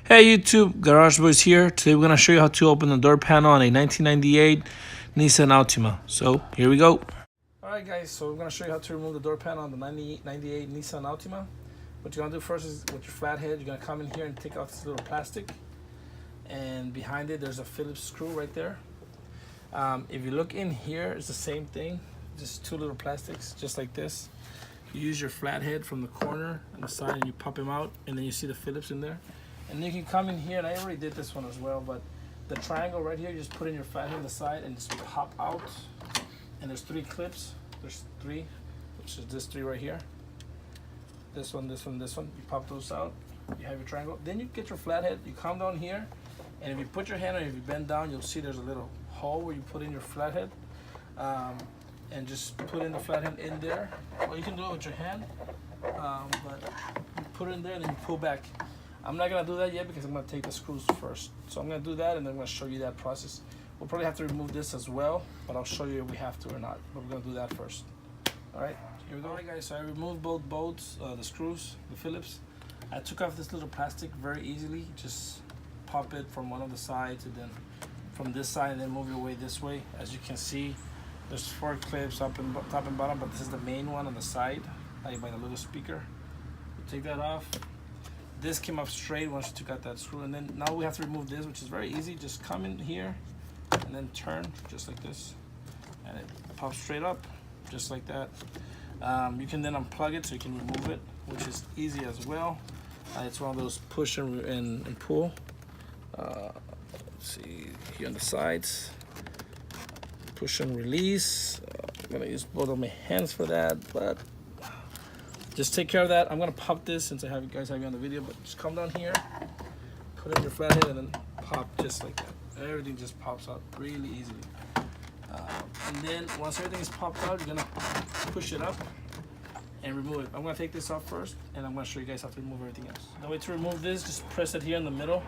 Hey YouTube, Garage Boys here. Today we're going to show you how to open the door panel on a 1998 Nissan Altima. So here we go. Alright guys, so we're going to show you how to remove the door panel on the 98 Nissan Altima. What you're going to do first is with your flathead, you're going to come in here and take out this little plastic. And behind it there's a Phillips screw right there. If you look in here, it's the same thing. Just two little plastics, just like this. You use your flathead from the corner on the side and you pop him out, and then you see the Phillips in there. And you can come in here, and I already did this one as well, but the triangle right here, you just put in your flathead on the side and just pop out. And there's three clips. There's three, which is this three right here. This one, this one, this one. You pop those out. You have your triangle. Then you get your flathead. You come down here, and if you put your hand on it, if you bend down, you'll see there's a little hole where you put in your flathead. And just put in the flathead in there. Or you can do it with your hand, but you put it in there and then you pull back. I'm not gonna do that yet because I'm gonna take the screws first. So I'm gonna do that and then I'm gonna show you that process. We'll probably have to remove this as well, but I'll show you if we have to or not. But we're gonna do that first. All right, here we go. All right guys, so I removed both bolts, the screws, the Phillips. I took off this little plastic very easily. Just pop it from one of the sides and then from this side and then move your way this way. As you can see, there's four clips up and top and bottom, but this is the main one on the side, like by the little speaker. You take that off. This came up straight once you took out that screw, and then now we have to remove this, which is very easy. Just come in here and then turn just like this, and it pops straight up just like that. You can then unplug it so you can remove it, which is easy as well. It's one of those push and pull. Let's see here on the sides. Push and release. I'm gonna use both of my hands for that, but just take care of that. I'm gonna pop this since I have you guys have you on the video, but just come down here, put in your flathead, and then pop just like that. Everything just pops out really easily. And then once everything is popped out, you're gonna push it up and remove it. I'm gonna take this off first, and I'm gonna show you guys how to remove everything else. The way to remove this, just press it here in the middle.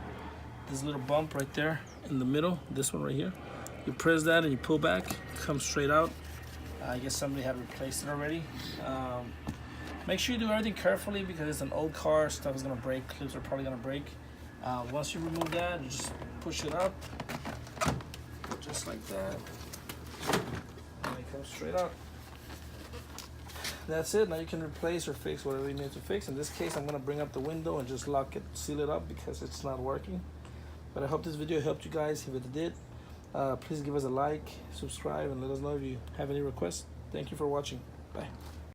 This little bump right there in the middle, this one right here. You press that and you pull back, comes straight out. I guess somebody had replaced it already. Make sure you do everything carefully because it's an old car, stuff is gonna break, clips are probably gonna break. Once you remove that, you just push it up, just like that, and it comes straight out. That's it. Now you can replace or fix whatever you need to fix. In this case, I'm gonna bring up the window and just lock it, seal it up because it's not working. But I hope this video helped you guys. If it did, please give us a like, subscribe, and let us know if you have any requests. Thank you for watching. Bye.